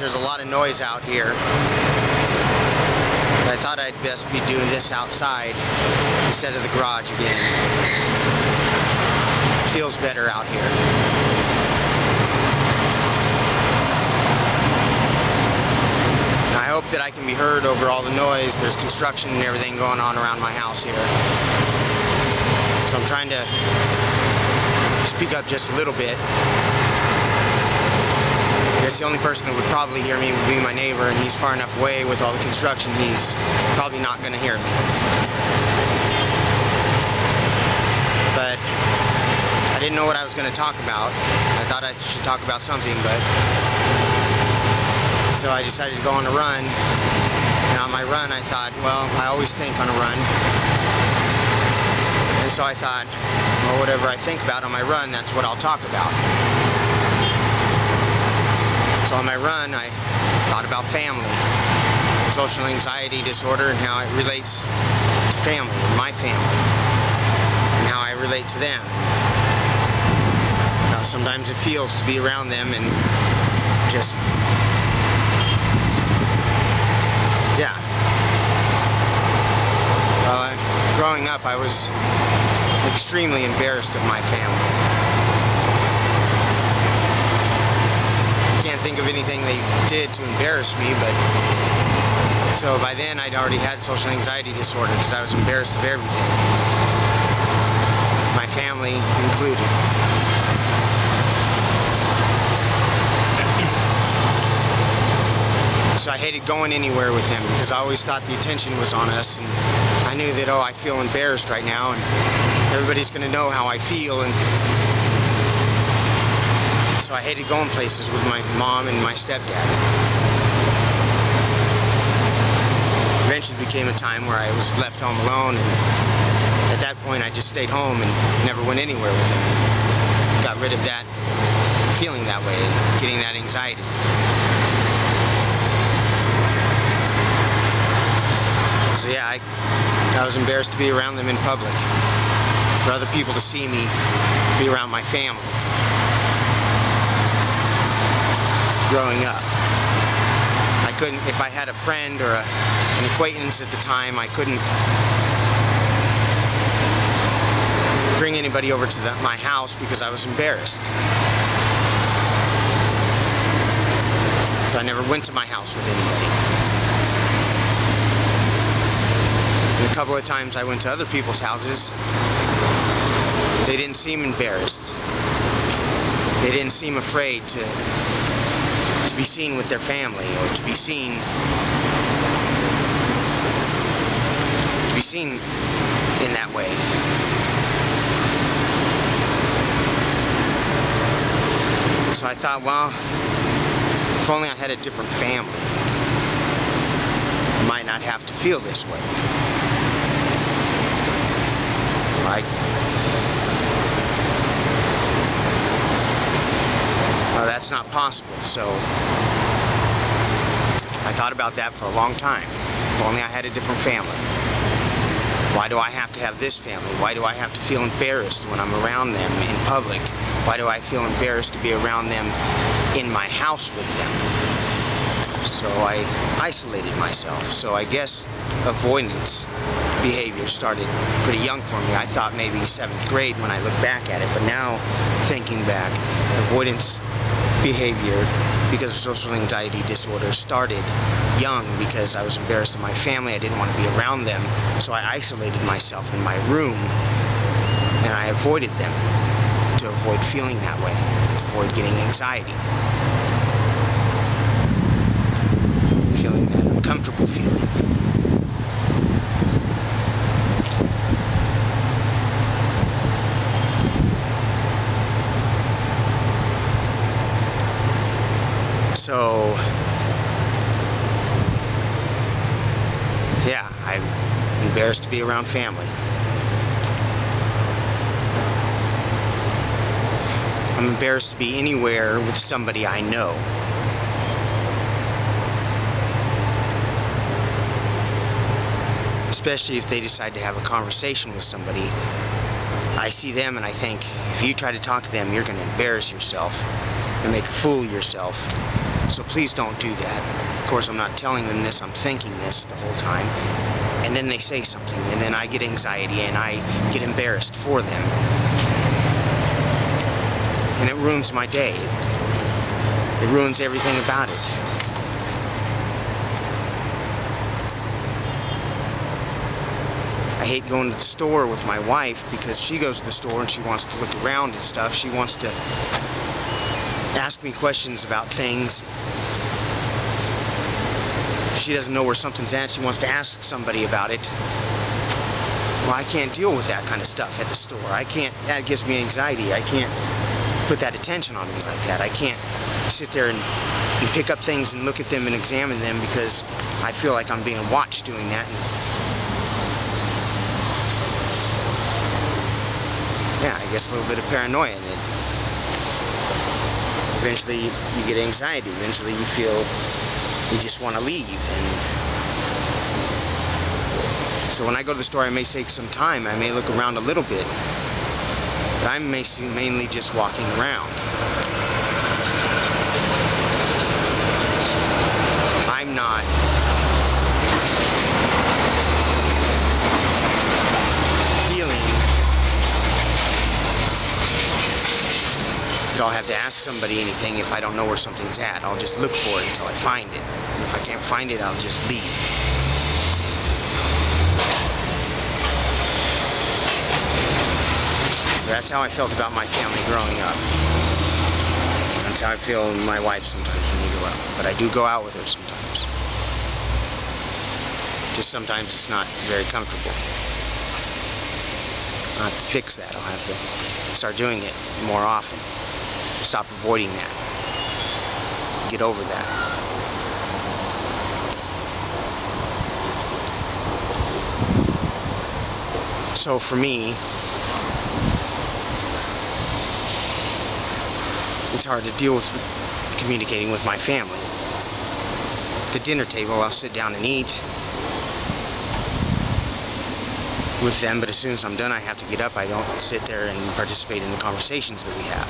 there's a lot of noise out here. But I thought I'd best be doing this outside instead of the garage again. It feels better out here. I hope that I can be heard over all the noise. There's construction and everything going on around my house here. So I'm trying to speak up just a little bit. I guess the only person that would probably hear me would be my neighbor, and he's far enough away with all the construction, he's probably not going to hear me. But I didn't know what I was going to talk about. I thought I should talk about something, but so I decided to go on a run. And on my run, I thought, well, I always think on a run. And so I thought, well, whatever I think about on my run, that's what I'll talk about. So on my run, I thought about family, social anxiety disorder, and how it relates to family, my family, and how I relate to them. How sometimes it feels to be around them and just, yeah. Well, growing up, I was extremely embarrassed of my family. Think of anything they did to embarrass me, but so by then I'd already had social anxiety disorder because I was embarrassed of everything, my family included. So I hated going anywhere with him because I always thought the attention was on us, and I knew that, oh, I feel embarrassed right now and everybody's going to know how I feel, and so I hated going places with my mom and my stepdad. Eventually became a time where I was left home alone, and at that point I just stayed home and never went anywhere with him. Got rid of that feeling that way and getting that anxiety. So yeah, I was embarrassed to be around them in public, for other people to see me be around my family. Growing up, I couldn't, if I had a friend or an acquaintance at the time, I couldn't bring anybody over to my house because I was embarrassed. So I never went to my house with anybody. And a couple of times I went to other people's houses, they didn't seem embarrassed. They didn't seem afraid to be seen with their family, or to be seen in that way. So I thought, well, if only I had a different family, I might not have to feel this way. Well, that's not possible, so I thought about that for a long time. If only I had a different family. Why do I have to have this family? Why do I have to feel embarrassed when I'm around them in public? Why do I feel embarrassed to be around them in my house with them? So I isolated myself. So I guess avoidance behavior started pretty young for me. I thought maybe 7th grade when I look back at it, but now thinking back, avoidance behavior because of social anxiety disorder started young because I was embarrassed of my family. I didn't want to be around them, so I isolated myself in my room and I avoided them to avoid feeling that way, to avoid getting anxiety, feeling that uncomfortable feeling. So, yeah, I'm embarrassed to be around family. I'm embarrassed to be anywhere with somebody I know. Especially if they decide to have a conversation with somebody. I see them and I think, if you try to talk to them, you're going to embarrass yourself and make a fool of yourself. So please don't do that. Of course, I'm not telling them this, I'm thinking this the whole time. And then they say something, and then I get anxiety, and I get embarrassed for them. And it ruins my day. It ruins everything about it. I hate going to the store with my wife because she goes to the store and she wants to look around and stuff. She wants to ask me questions about things. She doesn't know where something's at. She wants to ask somebody about it. Well, I can't deal with that kind of stuff at the store. I can't, that gives me anxiety. I can't put that attention on me like that. I can't sit there and pick up things and look at them and examine them because I feel like I'm being watched doing that. Yeah, I guess a little bit of paranoia in it. Eventually you get anxiety. Eventually you feel you just want to leave. And so when I go to the store, I may take some time. I may look around a little bit. But I'm mainly just walking around. I'm not feeling that I'll have to ask somebody anything if I don't know where something's at. I'll just look for it until I find it. And if I can't find it, I'll just leave. So that's how I felt about my family growing up. That's how I feel with my wife sometimes when we go out. But I do go out with her sometimes. Just sometimes it's not very comfortable. I'll have to fix that. I'll have to start doing it more often. Stop avoiding that. Get over that. So for me, it's hard to deal with communicating with my family. At the dinner table, I'll sit down and eat with them, but as soon as I'm done, I have to get up. I don't sit there and participate in the conversations that we have.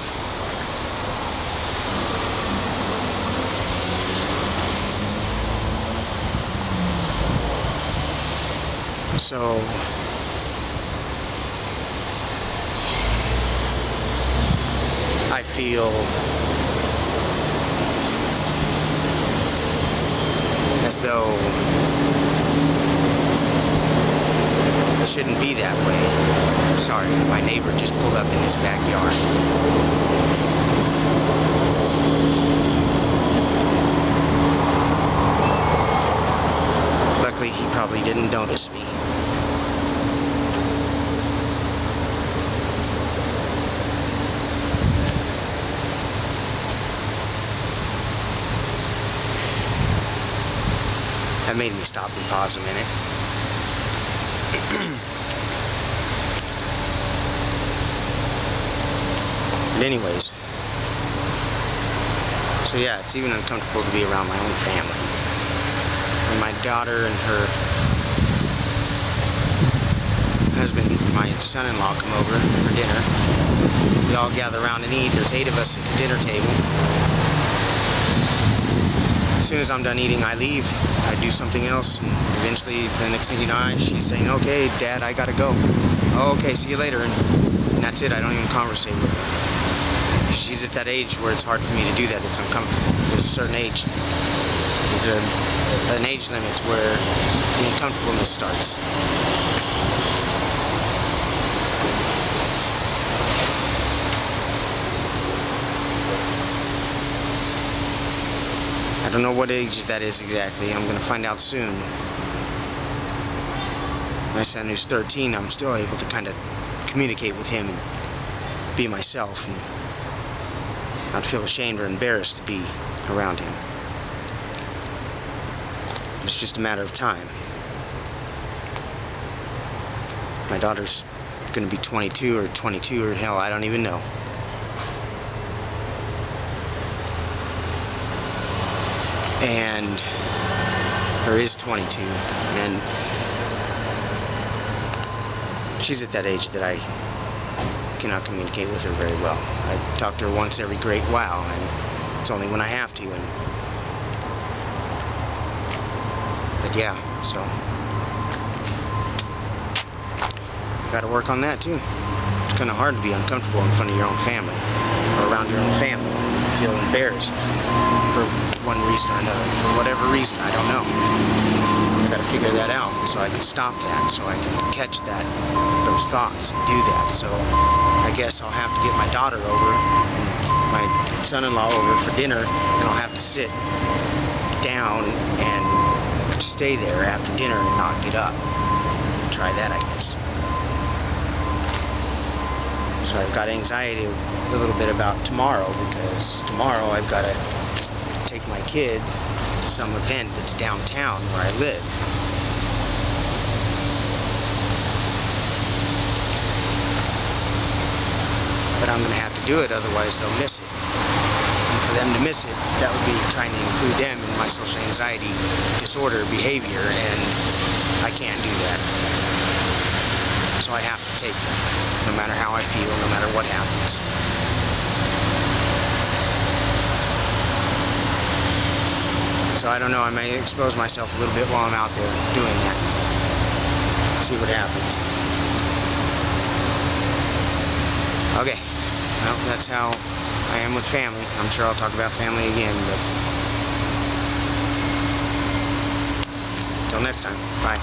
So I feel as though it shouldn't be that way. I'm sorry, my neighbor just pulled up in his backyard. Luckily, he probably didn't notice me. That made me stop and pause a minute. But anyways, so yeah, it's even uncomfortable to be around my own family. When my daughter and her husband, my son-in-law, come over for dinner, we all gather around and eat. There's 8 of us at the dinner table. As soon as I'm done eating, I leave. I do something else, and eventually, the next thing you know, she's saying, "Okay, Dad, I gotta go." "Oh, okay, see you later." And that's it. I don't even conversate with her. She's at that age where it's hard for me to do that. It's uncomfortable. There's a certain age. There's an age limit where the uncomfortableness starts. I don't know what age that is exactly. I'm going to find out soon. My son, who's 13, I'm still able to kind of communicate with him and be myself and not feel ashamed or embarrassed to be around him. It's just a matter of time. My daughter's going to be 22 or hell, I don't even know. And or is 22, and she's at that age that I cannot communicate with her very well. I talk to her once every great while, and it's only when I have to, and But yeah, so got to work on that too. It's kind of hard to be uncomfortable in front of your own family or around your own family. You feel embarrassed for one reason or another, for whatever reason, I don't know. I got to figure that out so I can stop that, so I can catch those thoughts and do that. So I guess I'll have to get my daughter over and my son-in-law over for dinner, and I'll have to sit down and stay there after dinner and not get up. Try that, I guess. So I've got anxiety a little bit about tomorrow, because tomorrow I've got to take my kids to some event that's downtown where I live. But I'm going to have to do it, otherwise they'll miss it. And for them to miss it, that would be trying to include them in my social anxiety disorder behavior, and I can't do that. So I have to take it, no matter how I feel, no matter what happens. So I don't know, I may expose myself a little bit while I'm out there doing that. See what happens. Okay, well, that's how I am with family. I'm sure I'll talk about family again, but until next time, bye.